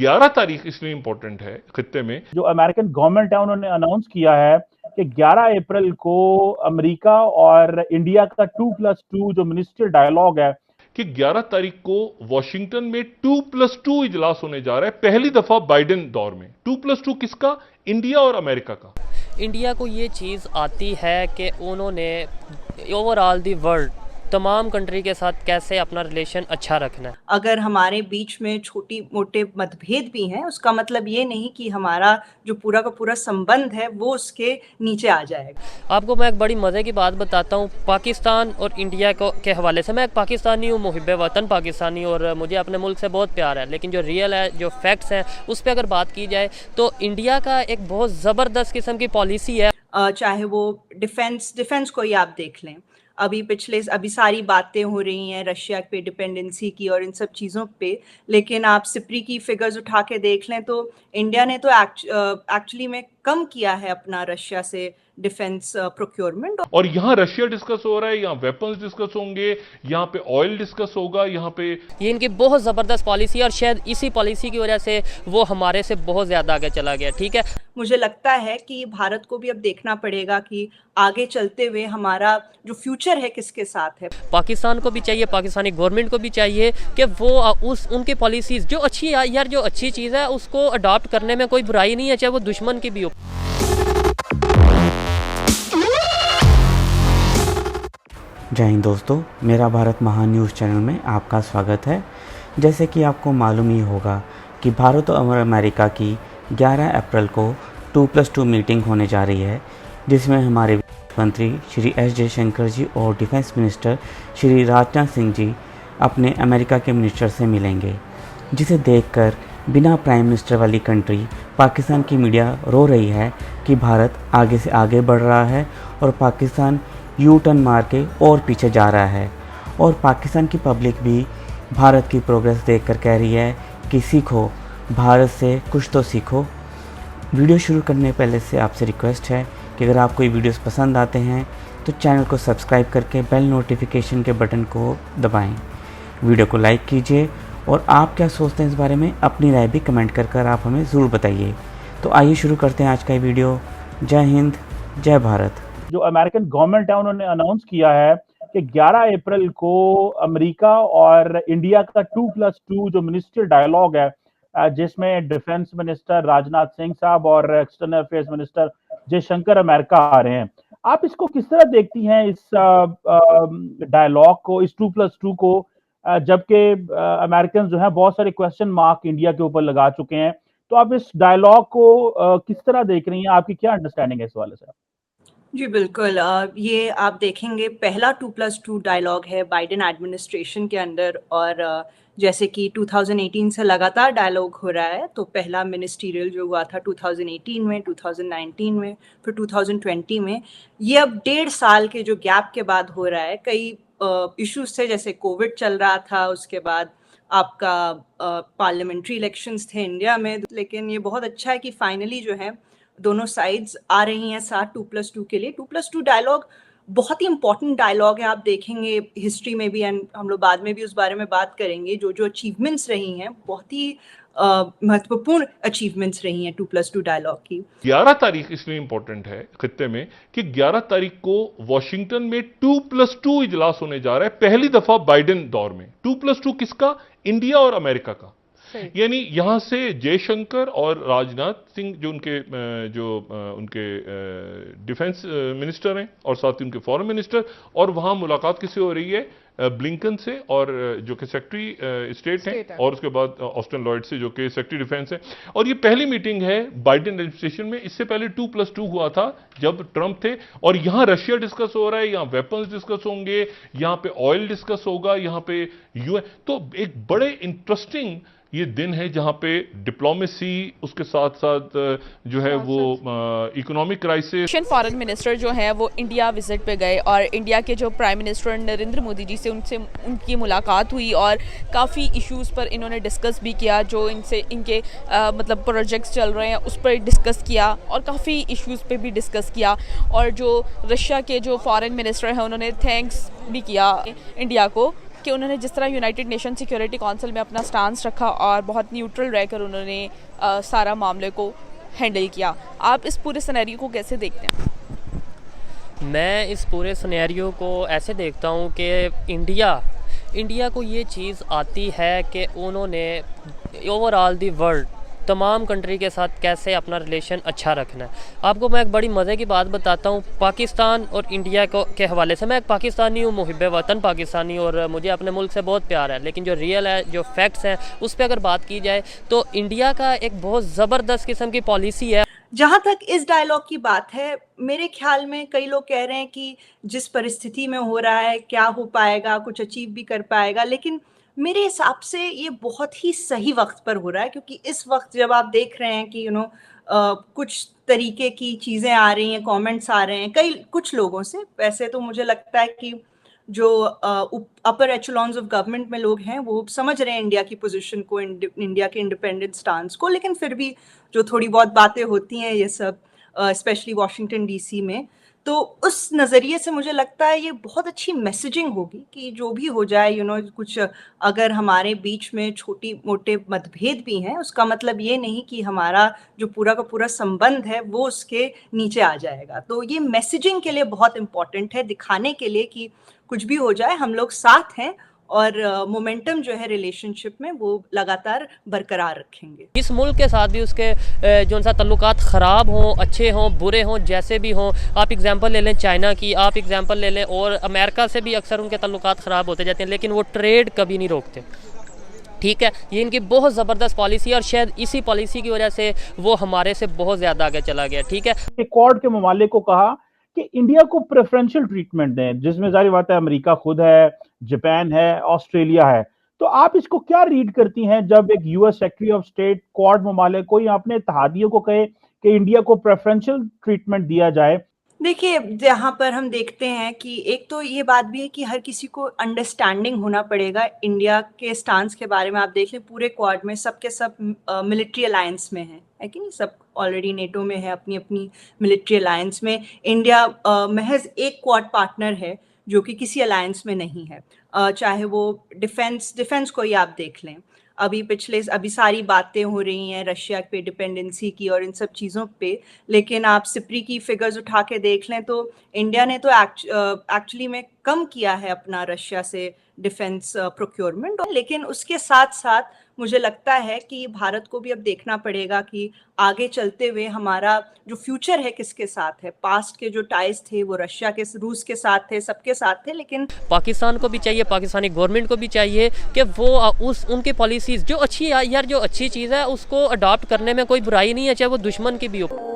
11 तारीख इसलिए इंपॉर्टेंट है खित्ते में, जो अमेरिकन गवर्नमेंट है उन्होंने अनाउंस किया है कि 11 अप्रैल को अमेरिका और इंडिया का 2+2 जो मिनिस्ट्रियल डायलॉग है कि 11 तारीख को वॉशिंगटन में 2+2 इजलास होने जा रहा है, पहली दफा बाइडेन दौर में। 2+2 किसका? इंडिया और अमेरिका का। इंडिया को ये चीज़ आती है कि उन्होंने ओवरऑल दी वर्ल्ड तमाम कंट्री के साथ कैसे अपना रिलेशन अच्छा रखना है। अगर हमारे बीच में छोटी मोटे मतभेद भी हैं, उसका मतलब ये नहीं कि हमारा जो पूरा का पूरा संबंध है वो उसके नीचे आ जाएगा। आपको मैं एक बड़ी मज़े की बात बताता हूँ। पाकिस्तान और इंडिया को के हवाले से, मैं एक पाकिस्तानी हूँ, मुहिब्बे वतन पाकिस्तानी, और मुझे अपने मुल्क से बहुत प्यार है, लेकिन जो रियल है, जो फैक्ट्स हैं, उस पर अगर बात की जाए तो इंडिया का एक बहुत ज़बरदस्त किस्म की पॉलिसी है। चाहे वो डिफेंस को ही आप देख लें, अभी सारी बातें हो रही हैं रशिया पे डिपेंडेंसी की और इन सब चीज़ों पे, लेकिन आप सिप्री की फिगर्स उठा के देख लें तो इंडिया ने तो एक्चुअली में कम किया है अपना रशिया से डिफेंस प्रोक्योरमेंट। और यहाँ रशिया डिस्कस हो रहा है, यहाँ वेपन्स डिस्कस होंगे, यहाँ पे ऑयल डिस्कस होगा, यहाँ पे ये इनकी बहुत ज़बरदस्त पॉलिसी है और शायद इसी पॉलिसी की वजह से वो हमारे से बहुत ज़्यादा आगे चला गया। ठीक है, मुझे लगता है कि भारत को भी अब देखना पड़ेगा कि आगे चलते हुए हमारा जो फ्यूचर है किसके साथ है। पाकिस्तान को भी चाहिए, पाकिस्तानी गवर्नमेंट को भी चाहिए कि वो उनकी पॉलिसीज़ जो अच्छी है यार, जो अच्छी चीज़ है उसको अडॉप्ट करने में कोई बुराई नहीं है, चाहे वो दुश्मन की भी हो। जय हिंद दोस्तों, मेरा भारत महान न्यूज़ चैनल में आपका स्वागत है। जैसे कि आपको मालूम ही होगा कि भारत और अमेरिका की 11 अप्रैल को 2+2 मीटिंग होने जा रही है, जिसमें हमारे मंत्री श्री एस जयशंकर जी और डिफेंस मिनिस्टर श्री राजनाथ सिंह जी अपने अमेरिका के मिनिस्टर से मिलेंगे, जिसे देखकर बिना प्राइम मिनिस्टर वाली कंट्री पाकिस्तान की मीडिया रो रही है कि भारत आगे से आगे बढ़ रहा है और पाकिस्तान यू टर्न मार के और पीछे जा रहा है। और पाकिस्तान की पब्लिक भी भारत की प्रोग्रेस देखकर कह रही है कि सीखो, भारत से कुछ तो सीखो। वीडियो शुरू करने पहले से आपसे रिक्वेस्ट है कि अगर आपको ये वीडियोस पसंद आते हैं तो चैनल को सब्सक्राइब करके बेल नोटिफिकेशन के बटन को दबाएं। वीडियो को लाइक कीजिए और आप क्या सोचते हैं इस बारे में अपनी राय भी कमेंट कर आप हमें ज़रूर बताइए। तो आइए शुरू करते हैं आज का ये वीडियो। जय हिंद, जय भारत। जो अमेरिकन गवर्नमेंट है उन्होंने अनाउंस किया है कि 11 अप्रैल को अमेरिका और इंडिया का 2+2 जो मिनिस्ट्रियल डायलॉग है, जिसमें डिफेंस मिनिस्टर राजनाथ सिंह साहब और external affairs minister Jaishankar America आ रहे हैं। आप इसको किस तरह देखती हैं, इस डायलॉग को, इस 2+2 को, जबकि अमेरिकन जो है बहुत सारे क्वेश्चन मार्क इंडिया के ऊपर लगा चुके हैं। तो आप इस डायलॉग को किस तरह देख रही हैं? आपकी क्या अंडरस्टैंडिंग है इस वाले से? जी बिल्कुल, ये आप देखेंगे पहला 2+2 डायलॉग है बाइडेन एडमिनिस्ट्रेशन के अंदर, और जैसे कि 2018 से लगातार डायलॉग हो रहा है। तो पहला मिनिस्टीरियल जो हुआ था 2018 में, 2019 में, फिर 2020 में, ये अब 1.5 साल के जो गैप के बाद हो रहा है। कई इश्यूज थे, जैसे कोविड चल रहा था, उसके बाद आपका पार्लियामेंट्री इलेक्शंस थे इंडिया में, लेकिन ये बहुत अच्छा है कि फाइनली जो है दोनों साइड्स आ रही हैं साथ 2+2 के लिए। 2+2 डायलॉग बहुत ही इंपॉर्टेंट डायलॉग है, आप देखेंगे हिस्ट्री में भी, एंड हम लोग बाद में भी उस बारे में बात करेंगे। जो अचीवमेंट्स रही हैं, बहुत ही महत्वपूर्ण अचीवमेंट्स रही हैं 2+2 डायलॉग की। 11 तारीख इसलिए इंपॉर्टेंट है खित्ते में कि 11 तारीख को वॉशिंगटन में 2+2 इजलास होने जा रहा है, पहली दफा बाइडेन दौर में। 2+2 किसका? इंडिया और अमेरिका का। यानी यहां से जयशंकर और राजनाथ सिंह जो उनके डिफेंस मिनिस्टर हैं और साथ ही उनके फॉरेन मिनिस्टर, और वहां मुलाकात किससे हो रही है? ब्लिंकन से, और जो कि सेक्रेटरी स्टेट हैं, और उसके बाद ऑस्टिन लॉयड से जो कि सेक्रेटरी डिफेंस है। और ये पहली मीटिंग है बाइडेन एडमिनिस्ट्रेशन में। इससे पहले 2+2 हुआ था जब ट्रंप थे, और यहां रशिया डिस्कस हो रहा है, यहां वेपन्स डिस्कस होंगे, यहां पे ऑयल डिस्कस होगा, यहां पे यूएन। तो एक बड़े इंटरेस्टिंग ये दिन है जहां पे डिप्लोमेसी, उसके साथ साथ जो है वो इकोनॉमिक क्राइसिस। फॉरेन मिनिस्टर जो है वो इंडिया विजिट पे गए और इंडिया के जो प्राइम मिनिस्टर नरेंद्र मोदी जी से उनकी मुलाकात हुई और काफ़ी इश्यूज़ पर इन्होंने डिस्कस भी किया, जो इनके मतलब प्रोजेक्ट्स चल रहे हैं उस पर डिस्कस किया, और काफ़ी इश्यूज़ पे भी डिस्कस किया। और जो रशिया के जो फॉरेन मिनिस्टर हैं उन्होंने थैंक्स भी किया इंडिया को कि उन्होंने जिस तरह यूनाइटेड नेशन सिक्योरिटी काउंसिल में अपना स्टांस रखा और बहुत न्यूट्रल रहकर उन्होंने सारा मामले को हैंडल किया। आप इस पूरे सिनेरियो को कैसे देखते हैं? मैं इस पूरे सिनेरियो को ऐसे देखता हूँ कि इंडिया को ये चीज़ आती है कि उन्होंने ओवरऑल दी वर्ल्ड तमाम कंट्री के साथ कैसे अपना रिलेशन अच्छा रखना है। आपको मैं एक बड़ी मज़े की बात बताता हूँ। पाकिस्तान और इंडिया के हवाले से, मैं एक पाकिस्तानी हूँ, मुहिब वतन पाकिस्तानी, और मुझे अपने मुल्क से बहुत प्यार है, लेकिन जो रियल है, जो फैक्ट्स हैं, उस पर अगर बात की जाए तो इंडिया का एक बहुत ज़बरदस्त किस्म की पॉलिसी है। जहाँ तक इस डायलॉग की बात है, मेरे ख्याल में कई लोग कह रहे हैं कि जिस परिस्थिति में हो रहा है क्या हो पाएगा, कुछ अचीव भी कर पाएगा, लेकिन मेरे हिसाब से ये बहुत ही सही वक्त पर हो रहा है, क्योंकि इस वक्त जब आप देख रहे हैं कि कुछ तरीके की चीज़ें आ रही हैं, कमेंट्स आ रहे हैं कुछ लोगों से। वैसे तो मुझे लगता है कि जो अपर एचेलॉन्स ऑफ गवर्नमेंट में लोग हैं वो समझ रहे हैं इंडिया की पोजीशन को, इंडिया के इंडिपेंडेंट स्टांस को, लेकिन फिर भी जो थोड़ी बहुत बातें होती हैं ये सब स्पेशली वॉशिंगटन डीसी में, तो उस नज़रिए से मुझे लगता है ये बहुत अच्छी मैसेजिंग होगी कि जो भी हो जाए कुछ अगर हमारे बीच में छोटी मोटे मतभेद भी हैं, उसका मतलब ये नहीं कि हमारा जो पूरा का पूरा संबंध है वो उसके नीचे आ जाएगा। तो ये मैसेजिंग के लिए बहुत इम्पॉर्टेंट है, दिखाने के लिए कि कुछ भी हो जाए हम लोग साथ हैं और मोमेंटम जो है रिलेशनशिप में वो लगातार बरकरार रखेंगे। इस मुल्क के साथ भी उसके जो सा तल्लुकात ख़राब हों, अच्छे हों, बुरे हों, जैसे भी हों, आप एग्जांपल ले लें चाइना की, आप एग्जांपल ले लें, और अमेरिका से भी अक्सर उनके तल्लुकात ख़राब होते जाते हैं, लेकिन वो ट्रेड कभी नहीं रोकते। ठीक है, ये इनकी बहुत ज़बरदस्त पॉलिसी है और शायद इसी पॉलिसी की वजह से वो हमारे से बहुत ज़्यादा आगे चला गया। ठीक है, क्वाड के ममालिक को कहा कि इंडिया को प्रेफरेंशियल ट्रीटमेंट दें, जिसमें जारी बात है अमेरिका खुद है, जापान है, ऑस्ट्रेलिया है। तो आप इसको क्या रीड करती हैं जब एक US secretary of state quad ममालिक को या अपने इत्तेहादियों को कहे कि इंडिया को प्रेफरेंशियल ट्रीटमेंट दिया जाए? देखिए, जहाँ पर हम देखते हैं कि एक तो ये बात भी है कि हर किसी को अंडरस्टैंडिंग होना पड़ेगा इंडिया के स्टांस के बारे में। आप देख लें पूरे क्वाड में सब के सब मिलिट्री अलायंस में है कि नहीं, सब ऑलरेडी नेटो में है, अपनी अपनी मिलिट्री अलायंस में। इंडिया महज एक क्वाड पार्टनर है जो कि किसी अलायंस में नहीं है, चाहे वो डिफेंस को ही आप देख लें। अभी सारी बातें हो रही हैं रशिया पे डिपेंडेंसी की और इन सब चीज़ों पे, लेकिन आप सिप्री की फिगर्स उठा के देख लें तो इंडिया ने तो एक्चुअली में कम किया है अपना रशिया से डिफेंस प्रोक्योरमेंट। लेकिन उसके साथ साथ मुझे लगता है कि भारत को भी अब देखना पड़ेगा कि आगे चलते हुए हमारा जो फ्यूचर है किसके साथ है। पास्ट के जो टाइज थे वो रशिया के, रूस के साथ थे, सबके साथ थे, लेकिन पाकिस्तान को भी चाहिए, पाकिस्तानी गवर्नमेंट को भी चाहिए कि वो उनकी पॉलिसीज़ जो अच्छी, यार जो अच्छी चीज़ है उसको अडॉप्ट करने में कोई बुराई नहीं है, चाहे वो दुश्मन की भी हो।